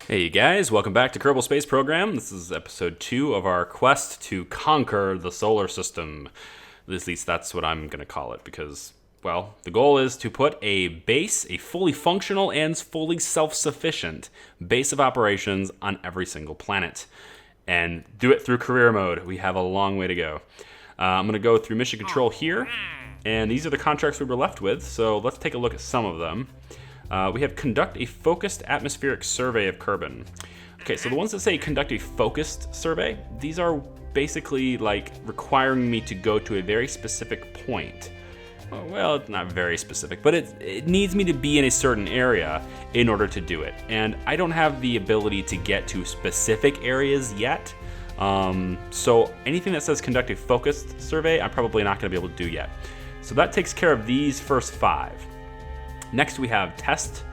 Hey guys, welcome back to Kerbal Space Program. This is episode 2 of our quest to conquer the solar system. At least that's what I'm going to call it because, well, the goal is to put a base, a fully functional and fully self-sufficient base of operations on every single planet. And do it through career mode. We have a long way to go. I'm going to go through mission control here, and these are the contracts we were left with, so let's take a look at some of them. We have conduct a focused atmospheric survey of Kerbin. Okay, so the ones that say conduct a focused survey, these are basically like requiring me to go to a very specific point. Well, it's not very specific, but it needs me to be in a certain area in order to do it. And I don't have the ability to get to specific areas yet. So anything that says conduct a focused survey, I'm probably not going to be able to do yet. So that takes care of these first 5. Next we have test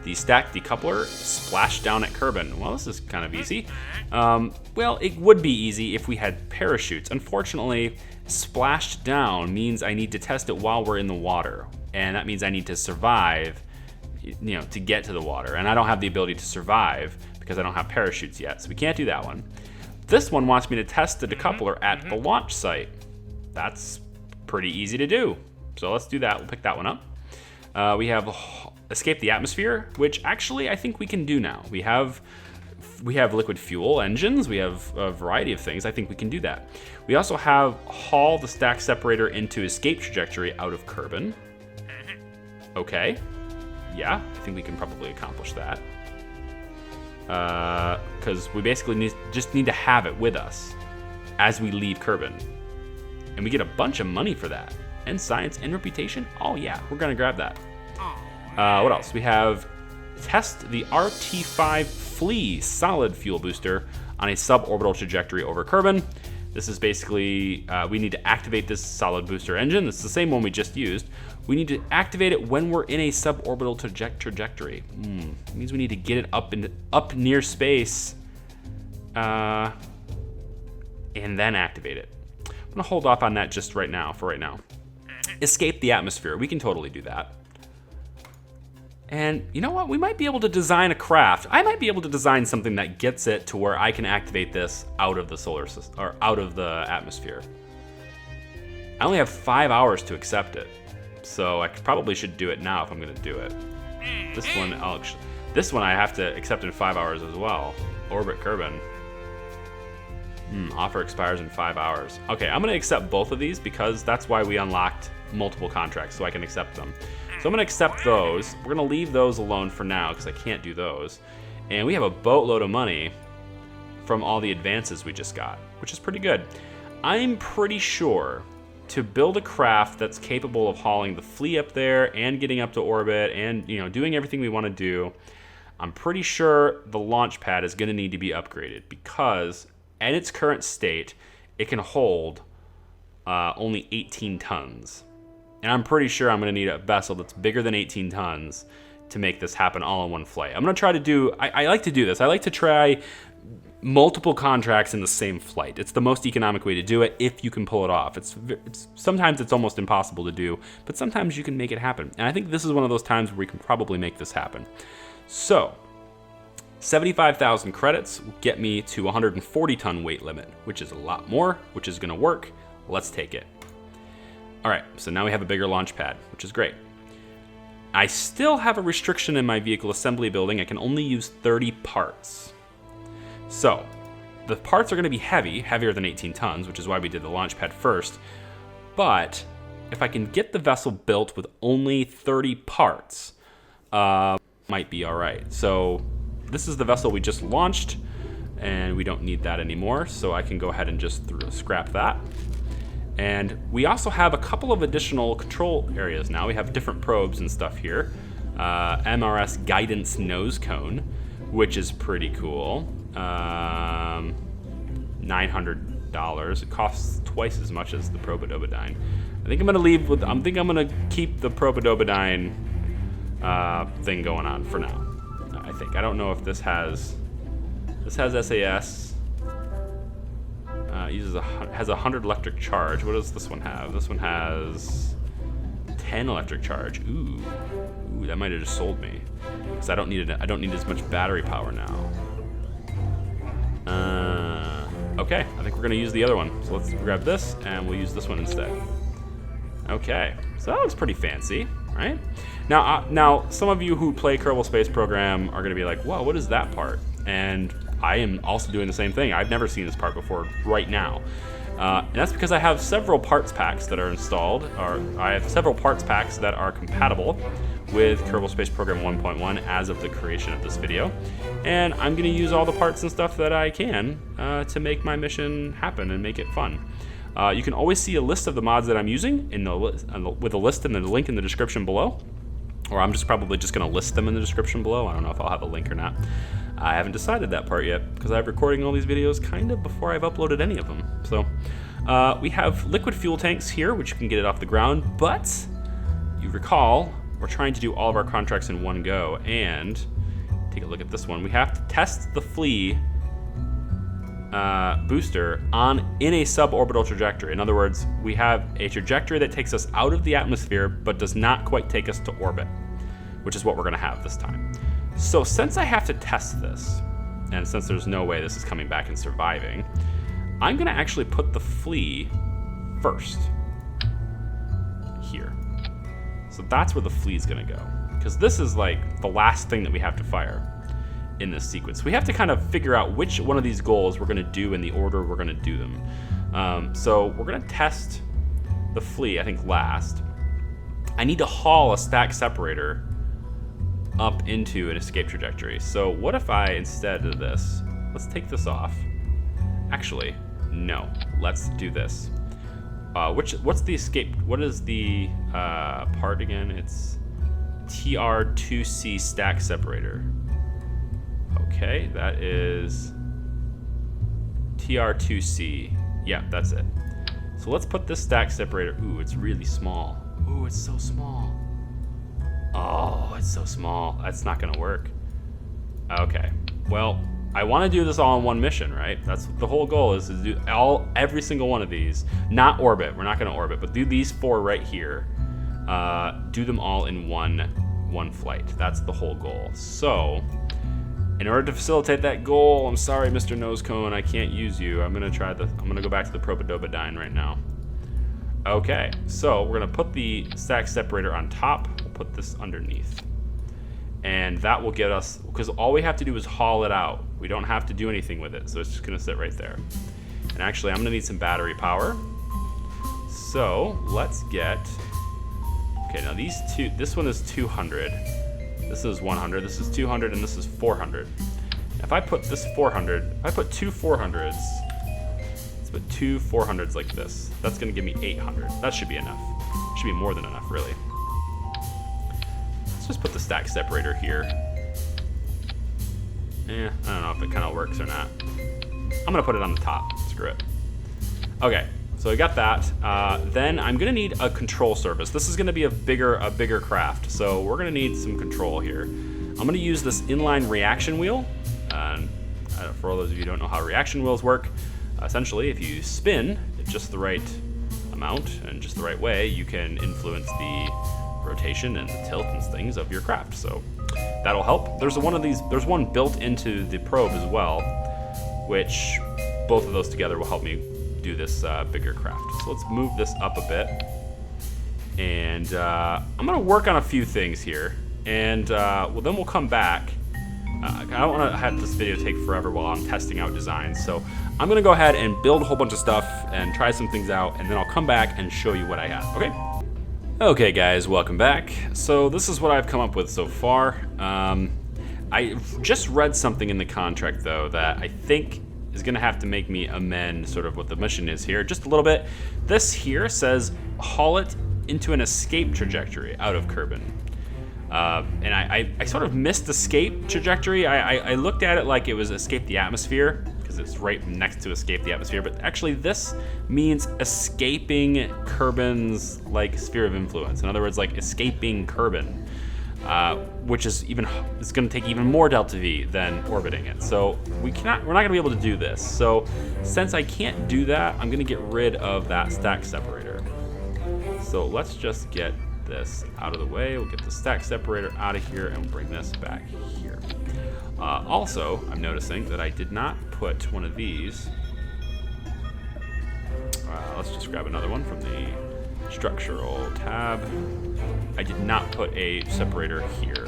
the stack decoupler splashdown at Kerbin. Well, this is kind of easy. Well, it would be easy if we had parachutes. Unfortunately, splashed down means I need to test it while we're in the water. And that means I need to survive, to get to the water. And I don't have the ability to survive because I don't have parachutes yet. So we can't do that one. This one wants me to test the decoupler at the launch site. That's pretty easy to do. So let's do that. We'll pick that one up. We have escape the atmosphere, which actually I think we can do now. We have liquid fuel engines. We have a variety of things. I think we can do that. We also have haul the stack separator into escape trajectory out of Kerbin. Okay. Yeah, I think we can probably accomplish that. Because we basically just need to have it with us as we leave Kerbin. And we get a bunch of money for that. And science and reputation? Oh yeah, we're gonna grab that. What else? We have test the RT5 Flea solid fuel booster on a suborbital trajectory over Kerbin. This is basically, we need to activate this solid booster engine. This is the same one we just used. We need to activate it when we're in a suborbital trajectory. It means we need to get it up near space and then activate it. I'm gonna hold off on that just for right now. Escape the atmosphere. We can totally do that. And you know what? We might be able to design a craft. I might be able to design something that gets it to where I can activate this out of the solar system or out of the atmosphere. I only have 5 hours to accept it, so I probably should do it now if I'm going to do it. This one I have to accept in 5 hours as well. Orbit Kerbin. Offer expires in 5 hours. Okay, I'm going to accept both of these because that's why we unlocked multiple contracts, so I can accept them. So I'm going to accept those. We're going to leave those alone for now because I can't do those. And we have a boatload of money from all the advances we just got, which is pretty good. I'm pretty sure to build a craft that's capable of hauling the Flea up there and getting up to orbit and doing everything we want to do, I'm pretty sure the launch pad is going to need to be upgraded because at its current state, it can hold only 18 tons. And I'm pretty sure I'm going to need a vessel that's bigger than 18 tons to make this happen all in one flight. I'm going to try to do, I like to do this. I like to try multiple contracts in the same flight. It's the most economic way to do it if you can pull it off. Sometimes it's almost impossible to do, but sometimes you can make it happen. And I think this is one of those times where we can probably make this happen. So, 75,000 credits will get me to 140 ton weight limit, which is a lot more, which is going to work. Let's take it. All right, so now we have a bigger launch pad, which is great. I still have a restriction in my vehicle assembly building. I can only use 30 parts. So the parts are going to be heavier than 18 tons, which is why we did the launch pad first. But if I can get the vessel built with only 30 parts, might be all right. So this is the vessel we just launched, and we don't need that anymore. So I can go ahead and just scrap that. And we also have a couple of additional control areas now. We have different probes and stuff here. MRS guidance nose cone, which is pretty cool. $900. It costs twice as much as the Probodobodyne. I think I'm gonna keep the Probodobodyne thing going on for now. I don't know if this has SAS. Has 100 electric charge. What does this one have? This one has 10 electric charge. Ooh, that might have just sold me. because I don't need as much battery power now. Okay, I think we're gonna use the other one. So let's grab this and we'll use this one instead. Okay, so that looks pretty fancy, right? Now some of you who play Kerbal Space Program are gonna be like, whoa, what is that part? And I am also doing the same thing. I've never seen this part before right now. And that's because I have several parts packs that are installed, or I have several parts packs that are compatible with Kerbal Space Program 1.1 as of the creation of this video. And I'm gonna use all the parts and stuff that I can to make my mission happen and make it fun. You can always see a list of the mods that I'm using with a list and the link in the description below. Or I'm probably just gonna list them in the description below. I don't know if I'll have a link or not. I haven't decided that part yet because I'm recording all these videos kind of before I've uploaded any of them. So we have liquid fuel tanks here, which you can get it off the ground, but you recall, we're trying to do all of our contracts in one go, and take a look at this one. We have to test the flea booster in a suborbital trajectory. In other words, we have a trajectory that takes us out of the atmosphere but does not quite take us to orbit, which is what we're gonna have this time. So since I have to test this, and since there's no way this is coming back and surviving, I'm gonna actually put the flea first here. So that's where the flea's gonna go, because this is like the last thing that we have to fire in this sequence. We have to kind of figure out which one of these goals we're gonna do in the order we're gonna do them. So we're gonna test the flea, I think, last. I need to haul a stack separator up into an escape trajectory. So what if I, instead of this, let's take this off. Actually, no, let's do this. What's the escape? What is the part again? It's TR2C stack separator. Okay, that is TR2C. Yeah, that's it. So let's put this stack separator. Ooh, it's really small. Ooh, it's so small. Oh, it's so small. That's not gonna work. Okay, well, I wanna do this all in one mission, right? That's the whole goal, is to do every single one of these. Not orbit, we're not gonna orbit, but do these 4 right here. Do them all in one flight. That's the whole goal. So, in order to facilitate that goal, I'm sorry, Mr. Nosecone, I can't use you. I'm gonna go back to the Propadobadyne right now. Okay, so we're gonna put the stack separator on top. We'll put this underneath. And that will get us, because all we have to do is haul it out. We don't have to do anything with it, so it's just gonna sit right there. And actually, I'm gonna need some battery power. So let's get, okay, now these two, this one is 200. This is 100, this is 200, and this is 400. If I put this 400, if I put 2 400s, let's put 2 400s like this. That's gonna give me 800. That should be enough. Should be more than enough, really. Let's just put the stack separator here. I don't know if it kind of works or not. I'm gonna put it on the top, screw it. Okay, so I got that. Then I'm gonna need a control surface. This is gonna be a bigger craft, so we're gonna need some control here. I'm gonna use this inline reaction wheel. For all those of you who don't know how reaction wheels work, essentially, if you spin at just the right amount and just the right way, you can influence the rotation and the tilt and things of your craft. So that'll help. There's one built into the probe as well, which both of those together will help me do this bigger craft. So let's move this up a bit. And I'm gonna work on a few things here. And well, then we'll come back. I don't wanna have this video take forever while I'm testing out designs. So I'm gonna go ahead and build a whole bunch of stuff and try some things out, and then I'll come back and show you what I have, okay? Okay guys, welcome back. So this is what I've come up with so far. I just read something in the contract though that I think is gonna have to make me amend sort of what the mission is here just a little bit. This here says haul it into an escape trajectory out of Kerbin. And I sort of missed escape trajectory. I looked at it like it was escape the atmosphere, because it's right next to escape the atmosphere, but actually this means escaping Kerbin's like sphere of influence. In other words, like escaping Kerbin, which is going to take even more delta V than orbiting it. So we're not going to be able to do this. So since I can't do that, I'm going to get rid of that stack separator. So let's just get this out of the way. We'll get the stack separator out of here and bring this back here. Also, I'm noticing that I did not put one of these. Let's just grab another one from the structural tab. I did not put a separator here.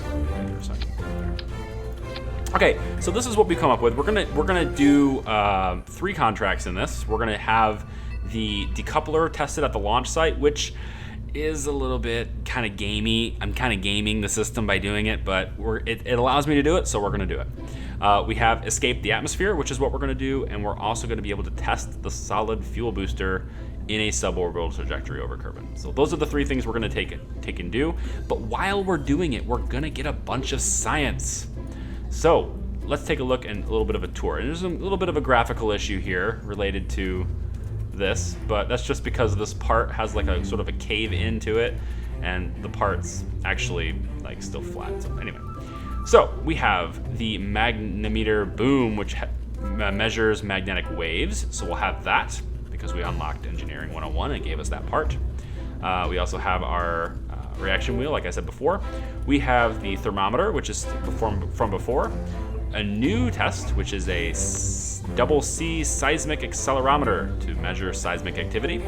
Okay, so this is what we come up with. We're gonna do 3 contracts in this. We're gonna have the decoupler tested at the launch site, which is a little bit kind of gamey. I'm kind of gaming the system by doing it, but it allows me to do it, so we're gonna do it. We have escape the atmosphere, which is what we're gonna do, and we're also gonna be able to test the solid fuel booster in a suborbital trajectory over Kerbin. So those are the 3 things we're gonna take and do. But while we're doing it, we're gonna get a bunch of science. So let's take a look and a little bit of a tour. And there's a little bit of a graphical issue here related to this, but that's just because this part has like a sort of a cave into it, and the part's actually like still flat. So anyway, so we have the magnetometer boom, which measures magnetic waves. So we'll have that because we unlocked Engineering 101 and it gave us that part. We also have our reaction wheel, like I said before. We have the thermometer, which is from before. A new test, which is a double C seismic accelerometer to measure seismic activity.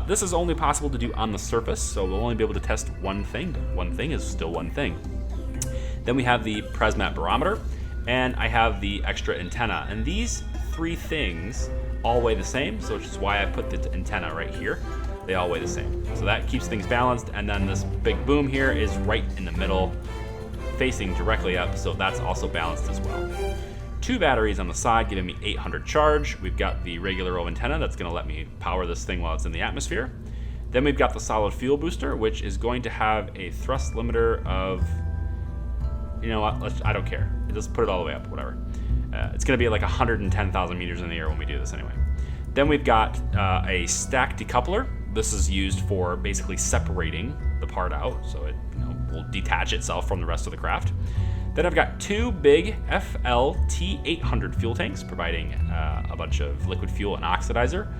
This is only possible to do on the surface, so we'll only be able to test one thing. One thing is still one thing. Then we have the Presmat barometer, and I have the extra antenna. And these 3 things all weigh the same, so which is why I put the antenna right here. They all weigh the same. So that keeps things balanced, and then this big boom here is right in the middle, facing directly up, so that's also balanced as well. 2 batteries on the side giving me 800 charge. We've got the regular old antenna that's gonna let me power this thing while it's in the atmosphere. Then we've got the solid fuel booster, which is going to have a thrust limiter of, you know what, I don't care. Just put it all the way up, whatever. It's gonna be like 110,000 meters in the air when we do this anyway. Then we've got a stack decoupler. This is used for basically separating the part out, so it will detach itself from the rest of the craft. Then I've got 2 big FLT800 fuel tanks, providing a bunch of liquid fuel and oxidizer.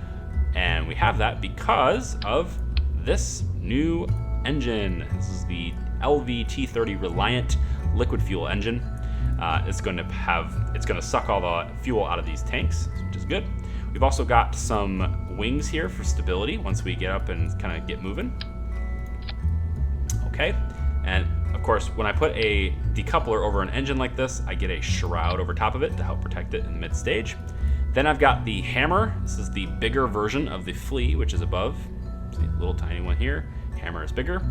And we have that because of this new engine. This is the LVT30 Reliant liquid fuel engine. It's going to suck all the fuel out of these tanks, which is good. We've also got some wings here for stability once we get up and kind of get moving. Okay, and of course, when I put a decoupler over an engine like this, I get a shroud over top of it to help protect it in mid-stage. Then I've got the hammer. This is the bigger version of the flea, which is above. See, a little tiny one here. Hammer is bigger.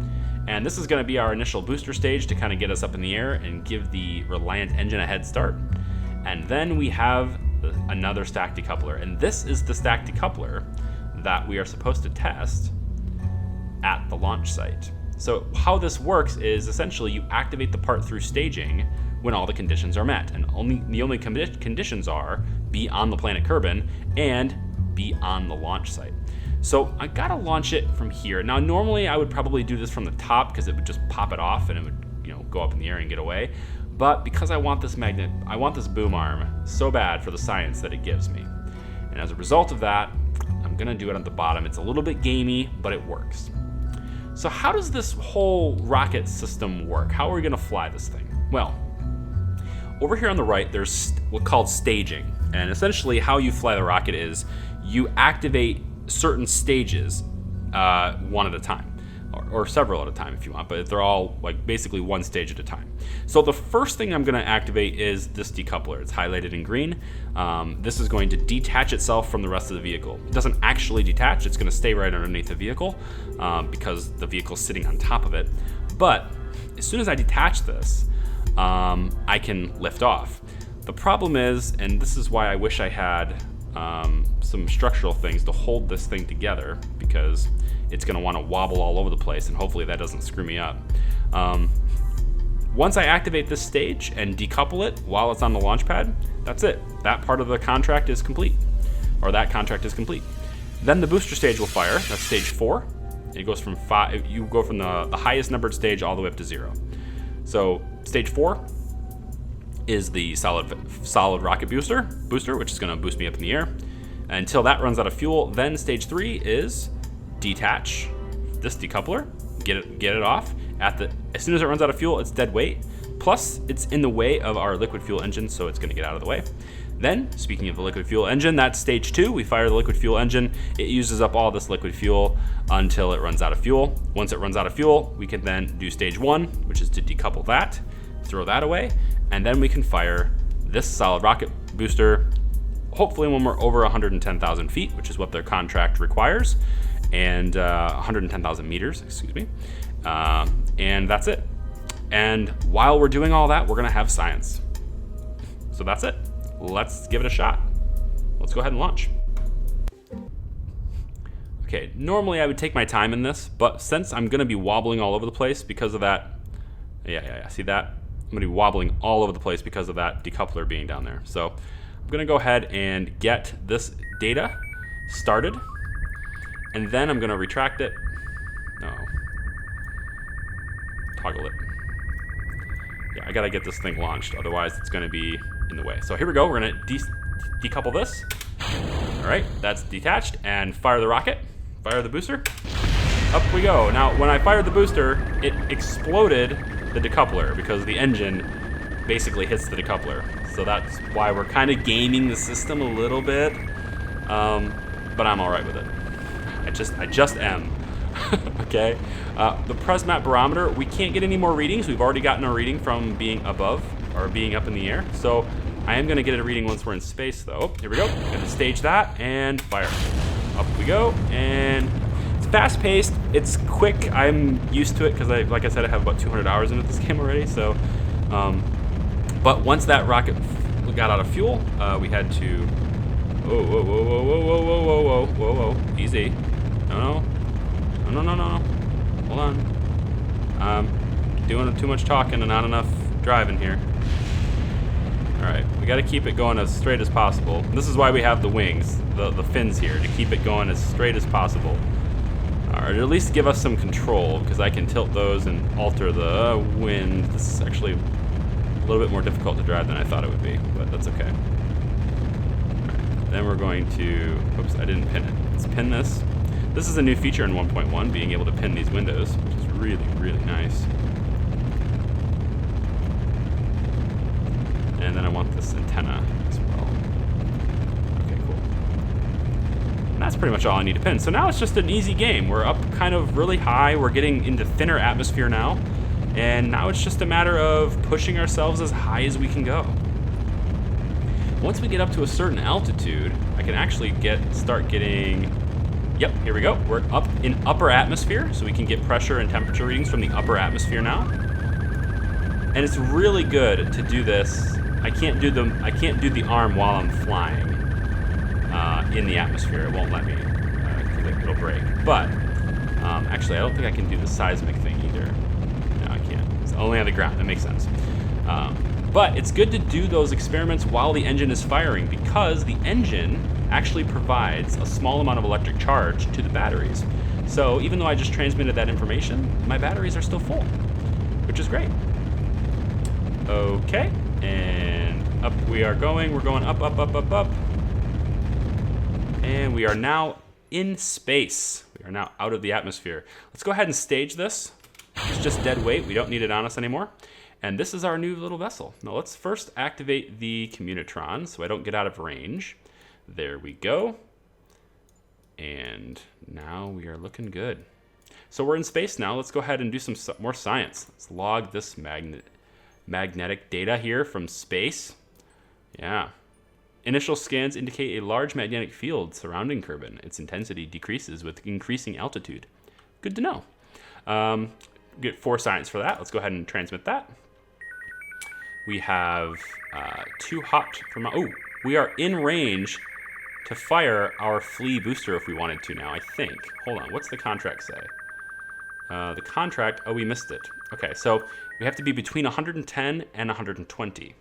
And this is going to be our initial booster stage to kind of get us up in the air and give the Reliant engine a head start. And then we have another stack decoupler. And this is the stack decoupler that we are supposed to test at the launch site. So how this works is essentially you activate the part through staging when all the conditions are met. And the only conditions are be on the planet Kerbin and be on the launch site. So I gotta launch it from here. Now normally I would probably do this from the top because it would just pop it off and it would go up in the air and get away. But because I want this boom arm so bad for the science that it gives me. And as a result of that, I'm gonna do it at the bottom. It's a little bit gamey, but it works. So how does this whole rocket system work? How are we gonna fly this thing? Well, over here on the right, there's what's called staging. And essentially how you fly the rocket is you activate certain stages one at a time, or several at a time if you want, but they're all like basically one stage at a time. So the first thing I'm gonna activate is this decoupler. It's highlighted in green. This is going to detach itself from the rest of the vehicle. It doesn't actually detach, it's gonna stay right underneath the vehicle because the vehicle's sitting on top of it. But as soon as I detach this, I can lift off. The problem is, and this is why I wish I had some structural things to hold this thing together, because it's going to want to wobble all over the place, and hopefully that doesn't screw me up. Once I activate this stage and decouple it while it's on the launch pad, that's it. That part of the contract is complete, or that contract is complete. Then the booster stage will fire. That's stage 4. It goes from 5. You go from the highest numbered stage all the way up to 0. So stage 4 is the solid rocket booster, which is going to boost me up in the air until that runs out of fuel. Then stage 3 is detach this decoupler, get it off. As soon as it runs out of fuel, it's dead weight. Plus, it's in the way of our liquid fuel engine, so it's going to get out of the way. Then, speaking of the liquid fuel engine, that's stage 2. We fire the liquid fuel engine. It uses up all this liquid fuel until it runs out of fuel. Once it runs out of fuel, we can then do stage 1, which is to decouple that, throw that away, and then we can fire this solid rocket booster, hopefully when we're over 110,000 feet, which is what their contract requires, and 110,000 meters, excuse me. And that's it. And while we're doing all that, we're gonna have science. So that's it. Let's give it a shot. Let's go ahead and launch. Okay, normally I would take my time in this, but since I'm gonna be wobbling all over the place because of that, yeah, see that? I'm gonna be wobbling all over the place because of that decoupler being down there. So I'm gonna go ahead and get this data started, and then I'm gonna retract it. No. Toggle it. Yeah, I gotta get this thing launched, otherwise it's gonna be in the way. So here we go, we're gonna decouple this. All right, that's detached, and fire the rocket, fire the booster. Up we go. Now, when I fired the booster, it exploded the decoupler because the engine basically hits the decoupler. So that's why we're kind of gaming the system a little bit, but I'm all right with it. I just am. Okay. The Presmat barometer, we can't get any more readings. We've already gotten a reading from being above or being up in the air. So I am going to get a reading once we're in space, though. Oh, here we go. Going to stage that and fire. Up we go, and it's fast-paced. It's quick. I'm used to it because, like I said, I have about 200 hours into this game already. So, but once that rocket got out of fuel, we had to. Whoa, whoa, whoa, whoa, whoa, whoa, whoa, whoa, whoa, whoa, whoa. Easy. No. Hold on. Doing too much talking and not enough driving here. All right, we got to keep it going as straight as possible. This is why we have the wings, the fins here, to keep it going as straight as possible. Or at least give us some control, because I can tilt those and alter the wind. This is actually a little bit more difficult to drive than I thought it would be, but that's okay. All right, then we're going to, oops, I didn't pin it. Let's pin this. This is a new feature in 1.1, being able to pin these windows, which is really, really nice. And then I want this antenna as well. Okay, cool. And that's pretty much all I need to pin. So now it's just an easy game. We're up kind of really high. We're getting into thinner atmosphere now. And now it's just a matter of pushing ourselves as high as we can go. Once we get up to a certain altitude, I can actually start getting... Yep, here we go. We're up in upper atmosphere, so we can get pressure and temperature readings from the upper atmosphere now. And it's really good to do this. I can't do the arm while I'm flying in the atmosphere. It won't let me because it'll break. But actually, I don't think I can do the seismic thing either. No, I can't. It's only on the ground. That makes sense. But it's good to do those experiments while the engine is firing, because the engine actually provides a small amount of electric charge to the batteries. So even though I just transmitted that information, my batteries are still full, which is great. Okay, and up we are going. We're going up, up, up, up, up. And we are now in space. We are now out of the atmosphere. Let's go ahead and stage this. It's just dead weight. We don't need it on us anymore. And this is our new little vessel. Now let's first activate the communitron so I don't get out of range. There we go. And now we are looking good. So we're in space now. Let's go ahead and do some more science. Let's log this magnetic data here from space. Yeah. Initial scans indicate a large magnetic field surrounding Kerbin. Its intensity decreases with increasing altitude. Good to know. Get 4 science for that. Let's go ahead and transmit that. We have 2 hot from... Oh, we are in range to fire our flea booster if we wanted to now, I think. Hold on, what's the contract say? The contract, oh, we missed it. Okay, so we have to be between 110 and 120.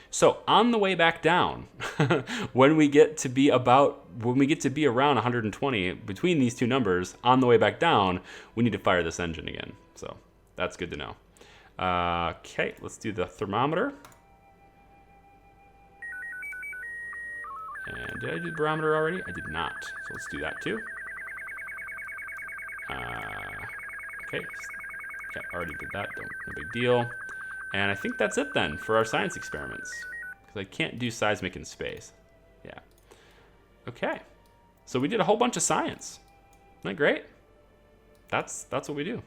So on the way back down, when we get to be around 120, between these two numbers, on the way back down, we need to fire this engine again. So that's good to know. Okay, let's do the thermometer. And did I do the barometer already? I did not. So let's do that too. Okay, yeah, already did that, no big deal. And I think that's it then for our science experiments, because I can't do seismic in space. Yeah. Okay, so we did a whole bunch of science. Isn't that great? That's what we do.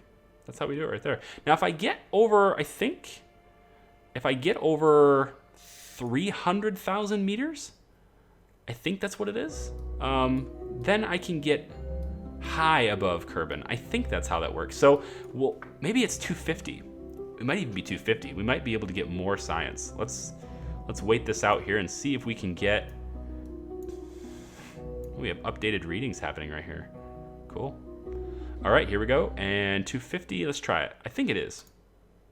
That's how we do it right there. Now, if I get over, I think, if I get over 300,000 meters, I think that's what it is. Then I can get high above Kerbin. I think that's how that works. So, well, maybe it's 250. It might even be 250. We might be able to get more science. Let's wait this out here and see if we can get. We have updated readings happening right here. Cool. All right, here we go. And 250. Let's try it. I think it is.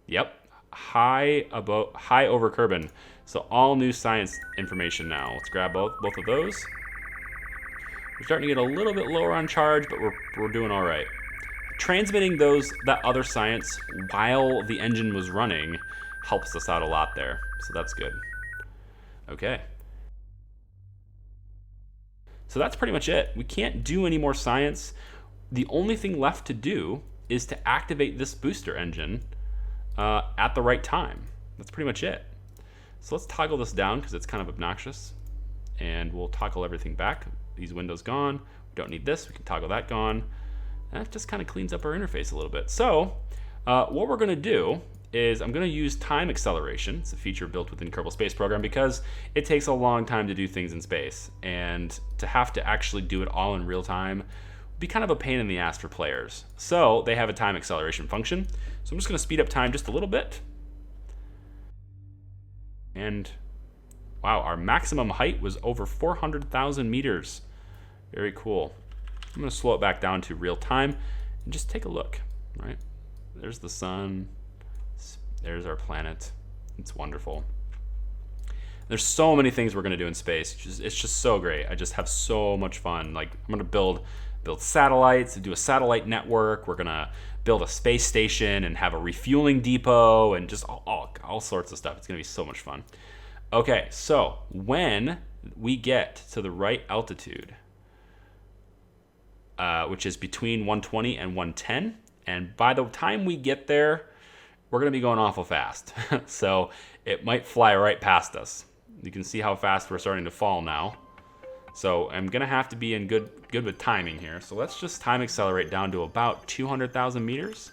Yep. High over Kerbin. So all new science information now. Let's grab both of those. We're starting to get a little bit lower on charge, but we're doing all right. Transmitting that other science while the engine was running helps us out a lot there. So that's good. Okay. So that's pretty much it. We can't do any more science. The only thing left to do is to activate this booster engine at the right time. That's pretty much it. So let's toggle this down because it's kind of obnoxious. And we'll toggle everything back. These windows gone. We don't need this. We can toggle that gone. That just kind of cleans up our interface a little bit. So what we're going to do is I'm going to use time acceleration. It's a feature built within Kerbal Space Program because it takes a long time to do things in space. And to have to actually do it all in real time would be kind of a pain in the ass for players. So they have a time acceleration function. So I'm just going to speed up time just a little bit. And wow, our maximum height was over 400,000 meters. Very cool. I'm going to slow it back down to real time and just take a look, right? There's the sun. There's our planet. It's wonderful. There's so many things we're going to do in space. It's just so great. I just have so much fun. Like, I'm going to build satellites, do a satellite network. We're going to build a space station and have a refueling depot and just all sorts of stuff. It's going to be so much fun. Okay, so when we get to the right altitude, which is between 120 and 110, and by the time we get there, we're going to be going awful fast. So it might fly right past us. You can see how fast we're starting to fall now. So I'm going to have to be in good with timing here. So let's just time accelerate down to about 200,000 meters.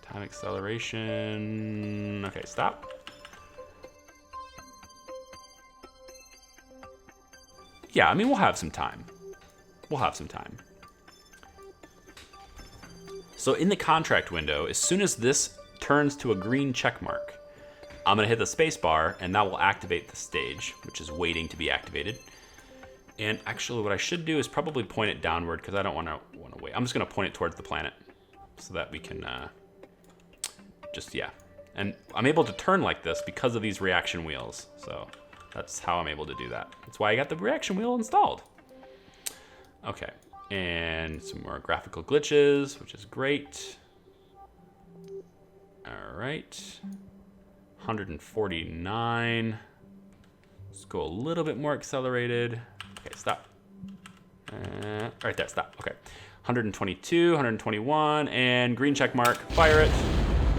Time acceleration. Okay, stop. Yeah, I mean, we'll have some time. We'll have some time. So in the contract window, as soon as this turns to a green check mark, I'm going to hit the space bar, and that will activate the stage, which is waiting to be activated. And actually, what I should do is probably point it downward, because I don't want to wait. I'm just going to point it towards the planet, so that we can yeah. And I'm able to turn like this because of these reaction wheels. So that's how I'm able to do that. That's why I got the reaction wheel installed. Okay. And some more graphical glitches, which is great. All right. 149. Let's go a little bit more accelerated. Okay, stop. Right there, stop. Okay. 122, 121, and green check mark. Fire it.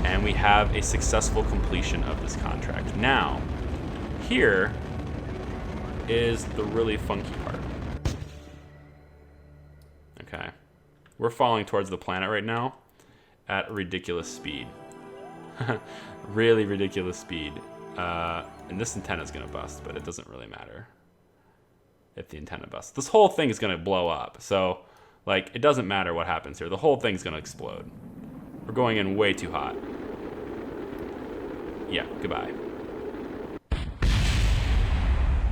And we have a successful completion of this contract. Now, here is the really funky part. Okay. We're falling towards the planet right now at a ridiculous speed. Really ridiculous speed. And this antenna is going to bust, but it doesn't really matter if the antenna busts. This whole thing is going to blow up. So, like, it doesn't matter what happens here. The whole thing's going to explode. We're going in way too hot. Yeah, goodbye.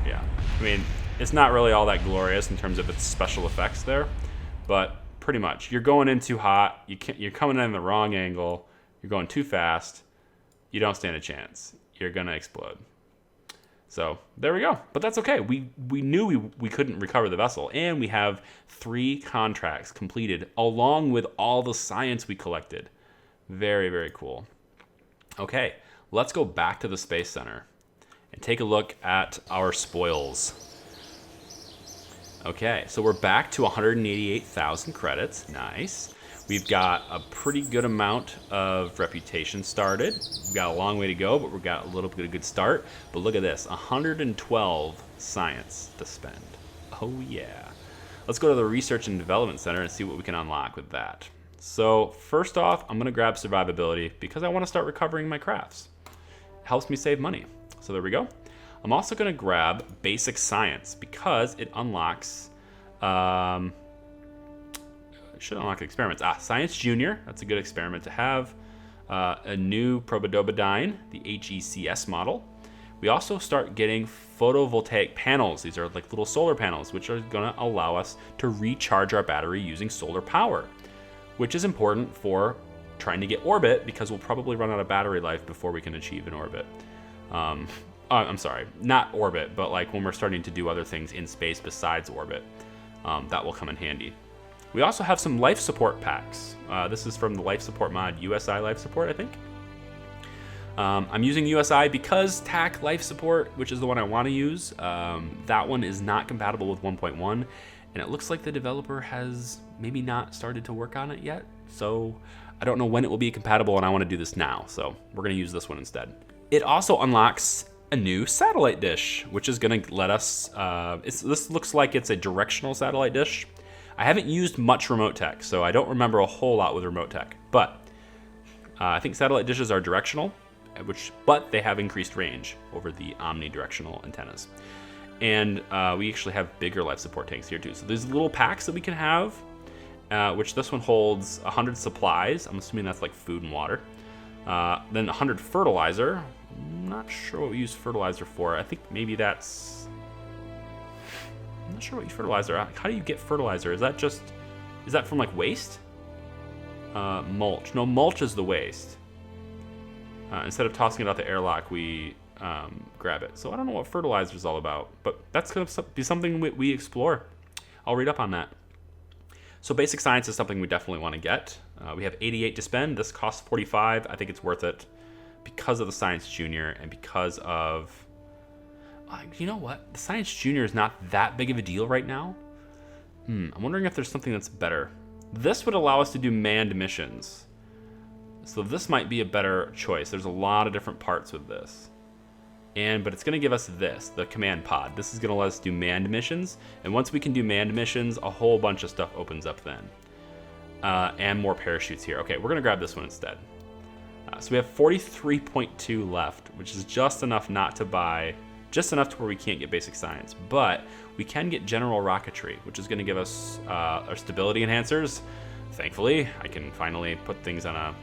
Yeah. I mean, it's not really all that glorious in terms of its special effects there, but pretty much. You're going in too hot. You're coming in the wrong angle. You're going too fast. You don't stand a chance. You're going to explode. So there we go. But that's okay. We knew we couldn't recover the vessel, and we have 3 contracts completed along with all the science we collected. Very, very cool. Okay, let's go back to the Space Center and take a look at our spoils. Okay, so we're back to 188,000 credits. Nice. We've got a pretty good amount of reputation started. We've got a long way to go, but we've got a little bit of a good start. But look at this, 112 science to spend. Oh yeah. Let's go to the Research and Development Center and see what we can unlock with that. So first off, I'm gonna grab survivability because I wanna start recovering my crafts. It helps me save money. So there we go. I'm also gonna grab basic science because it unlocks, should unlock experiments. Science Junior, that's a good experiment to have. A new probidobidine, the HECS model. We also start getting photovoltaic panels. These are like little solar panels, which are gonna allow us to recharge our battery using solar power, which is important for trying to get orbit because we'll probably run out of battery life before we can achieve an orbit. I'm sorry, not orbit, but like when we're starting to do other things in space besides orbit, that will come in handy. We also have some life support packs. This is from the life support mod, USI life support, I think. I'm using USI because TAC life support, which is the one I want to use, that one is not compatible with 1.1, and it looks like the developer has maybe not started to work on it yet. So I don't know when it will be compatible, and I want to do this now. So we're going to use this one instead. It also unlocks a new satellite dish, which is going to let us, this looks like it's a directional satellite dish. I haven't used much RemoteTech, so I don't remember a whole lot with RemoteTech, but I think satellite dishes are directional, but they have increased range over the omnidirectional antennas. And we actually have bigger life support tanks here too. So there's little packs that we can have, which this one holds 100 supplies. I'm assuming that's like food and water. Then 100 fertilizer. I'm not sure what we use fertilizer for. I think maybe that's... I'm not sure what you fertilizer. How do you get fertilizer? Is that from like waste? Mulch. No, mulch is the waste. Instead of tossing it out the airlock, we grab it. So I don't know what fertilizer is all about, but that's going to be something we explore. I'll read up on that. So basic science is something we definitely want to get. We have 88 to spend. This costs 45. I think it's worth it because of the Science Junior and because of... you know what? The Science Junior is not that big of a deal right now. I'm wondering if there's something that's better. This would allow us to do manned missions. So this might be a better choice. There's a lot of different parts with this. But it's going to give us this, the command pod. This is going to let us do manned missions. And once we can do manned missions, a whole bunch of stuff opens up then. And more parachutes here. Okay, we're going to grab this one instead. So we have 43.2 left, which is just enough not to buy... just enough to where we can't get basic science, but we can get general rocketry, which is going to give us our stability enhancers. Thankfully, I can finally put things on I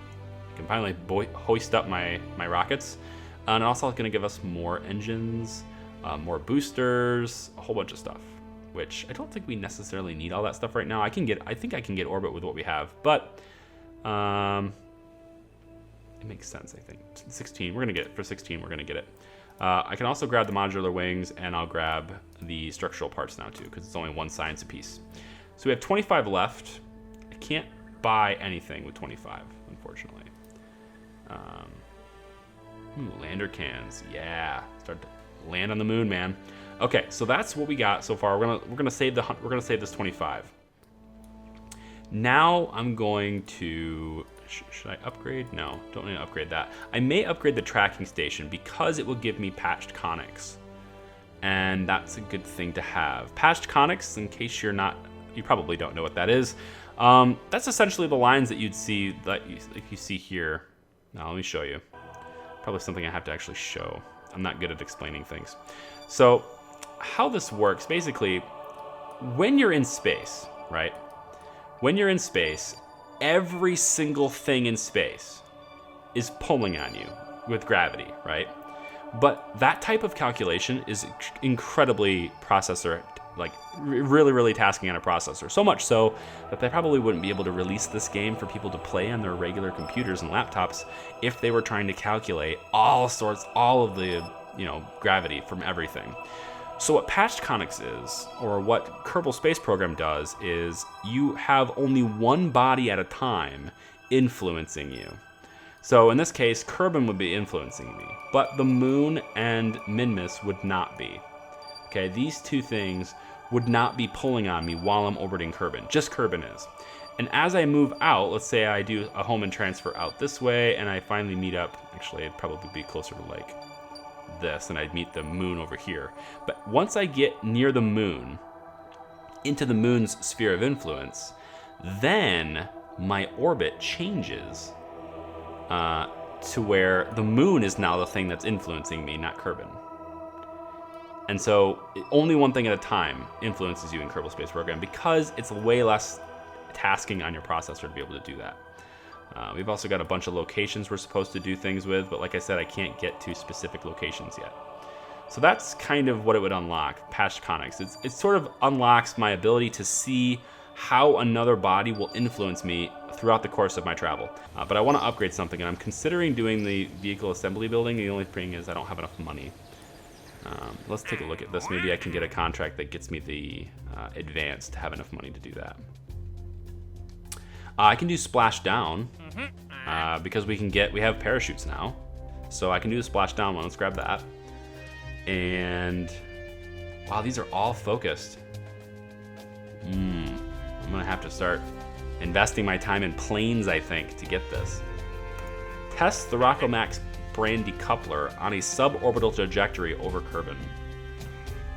can finally hoist up my rockets. And also it's going to give us more engines, more boosters, a whole bunch of stuff, which I don't think we necessarily need all that stuff right now. I think I can get orbit with what we have, but it makes sense, I think. 16, we're going to get it. For 16, we're going to get it. I can also grab the modular wings, and I'll grab the structural parts now too, because it's only one science apiece. So we have 25 left. I can't buy anything with 25, unfortunately. Lander cans, yeah, start to land on the moon, man. Okay, so that's what we got so far. We're gonna save this 25. Now I'm going to. Should I upgrade? No, don't need to upgrade that. I may upgrade the tracking station because it will give me patched conics. And that's a good thing to have. Patched conics, in case you probably don't know what that is. That's essentially the lines that you'd see, like you see here. Now, let me show you. Probably something I have to actually show. I'm not good at explaining things. So, how this works, basically, when you're in space, right? When you're in space, every single thing in space is pulling on you with gravity, right? But that type of calculation is incredibly really tasking on a processor. So much so that they probably wouldn't be able to release this game for people to play on their regular computers and laptops if they were trying to calculate all of the, gravity from everything. So what patched conics is, or what Kerbal Space Program does, is you have only one body at a time influencing you. So in this case, Kerbin would be influencing me, but the moon and Minmus would not be. Okay, these two things would not be pulling on me while I'm orbiting Kerbin. Just Kerbin is. And as I move out, let's say I do a home and transfer out this way, and I finally meet up, actually it'd probably be closer to like this, and I'd meet the moon over here. But once I get near the moon, into the moon's sphere of influence, then my orbit changes to where the moon is now the thing that's influencing me, not Kerbin. And so only one thing at a time influences you in Kerbal Space Program because it's way less tasking on your processor to be able to do that. We've also got a bunch of locations we're supposed to do things with, but like I said, I can't get to specific locations yet. So that's kind of what it would unlock, patched conics. It sort of unlocks my ability to see how another body will influence me throughout the course of my travel. But I want to upgrade something, and I'm considering doing the vehicle assembly building. The only thing is I don't have enough money. Let's take a look at this. Maybe I can get a contract that gets me the advance to have enough money to do that. I can do splash down because we have parachutes now. So I can do the splash down one. Let's grab that. And wow, these are all focused. I'm gonna have to start investing my time in planes, I think, to get this. Test the Rockomax brand decoupler on a suborbital trajectory over Kerbin.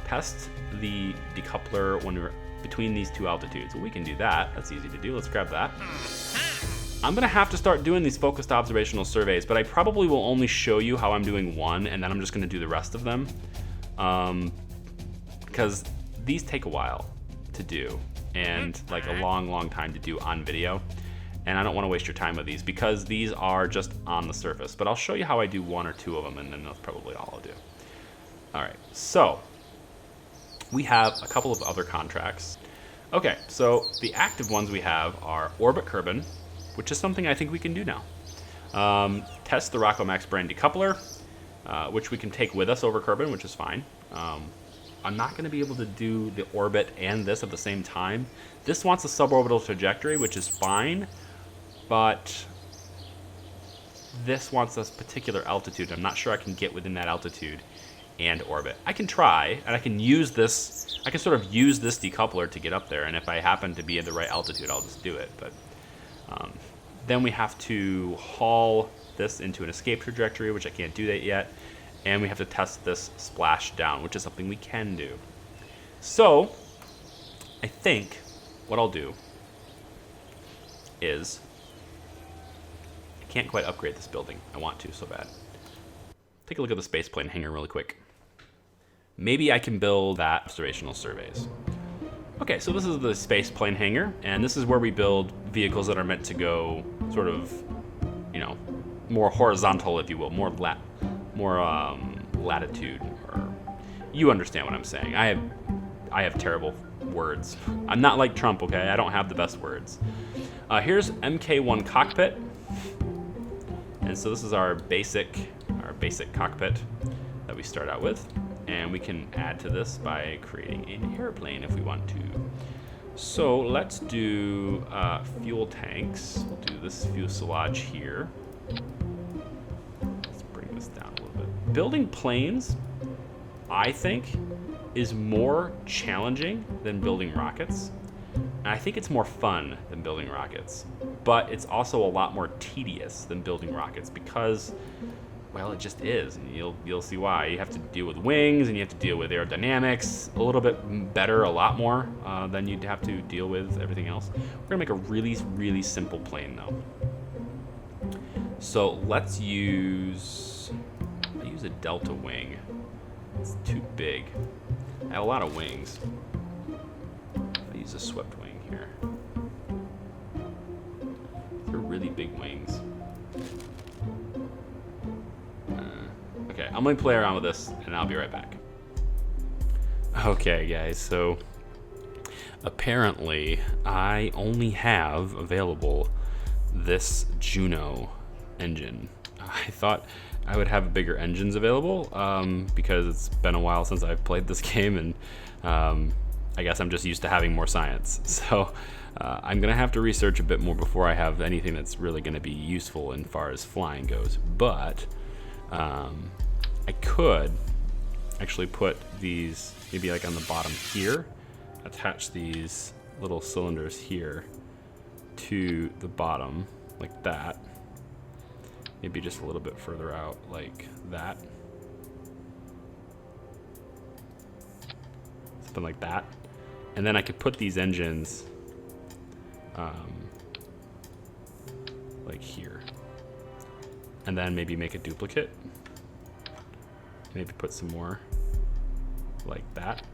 Test the decoupler when we're between these two altitudes. Well, we can do that. That's easy to do. Let's grab that. I'm gonna have to start doing these focused observational surveys, but I probably will only show you how I'm doing one, and then I'm just gonna do the rest of them. Because these take a while to do, and like a long time to do on video. And I don't want to waste your time with these because these are just on the surface. But I'll show you how I do one or two of them, and then that's probably all I'll do. All right, so we have a couple of other contracts. Okay, so the active ones we have are Orbit Kerbin, which is something I think we can do now. Test the Rockomax brand decoupler, which we can take with us over Kerbin, which is fine. I'm not going to be able to do the orbit and this at the same time. This wants a suborbital trajectory, which is fine, but this wants a particular altitude. I'm not sure I can get within that altitude and orbit. I can try, and I can use this. I can sort of use this decoupler to get up there, and if I happen to be at the right altitude, I'll just do it. But then we have to haul this into an escape trajectory, which I can't do that yet. And we have to test this splash down, which is something we can do. So I think what I'll do is, I can't quite upgrade this building. I want to so bad. Take a look at the spaceplane hangar really quick. Maybe I can build that observational surveys. Okay, so this is the spaceplane hangar, and this is where we build vehicles that are meant to go sort of, you know, more horizontal, if you will, more latitude, or you understand what I'm saying. I have terrible words. I'm not like Trump, okay? I don't have the best words. Here's MK1 cockpit, and so this is our basic cockpit that we start out with, and we can add to this by creating an airplane if we want to. So let's do fuel tanks. We'll do this fuselage here. Down a little bit. Building planes, I think, is more challenging than building rockets. And I think it's more fun than building rockets. But it's also a lot more tedious than building rockets because, well, it just is. And you'll see why. You have to deal with wings, and you have to deal with aerodynamics a little bit better, a lot more than you'd have to deal with everything else. We're gonna make a really simple plane though. So let's use a delta wing. It's too big. I have a lot of wings. I use a swept wing here. They're really big wings. Okay, I'm gonna play around with this and I'll be right back. Okay guys, so apparently I only have available this Juno engine. I thought I would have bigger engines available because it's been a while since I've played this game, and I guess I'm just used to having more science. So I'm gonna have to research a bit more before I have anything that's really gonna be useful as far as flying goes. But I could actually put these maybe like on the bottom here, attach these little cylinders here to the bottom like that. Maybe just a little bit further out like that. Something like that. And then I could put these engines like here. And then maybe make a duplicate. Maybe put some more like that.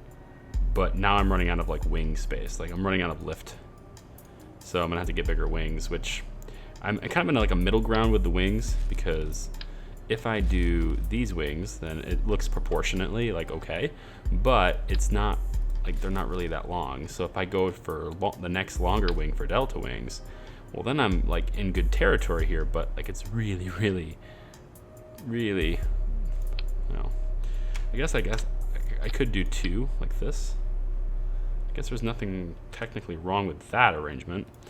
But now I'm running out of like wing space. Like I'm running out of lift. So I'm gonna have to get bigger wings, which I'm kind of in like a middle ground with the wings, because if I do these wings, then it looks proportionately like okay, but it's not like they're not really that long. So if I go for the next longer wing for delta wings, well then I'm like in good territory here, but like it's really, you know, I guess I could do two like this. I guess there's nothing technically wrong with that arrangement.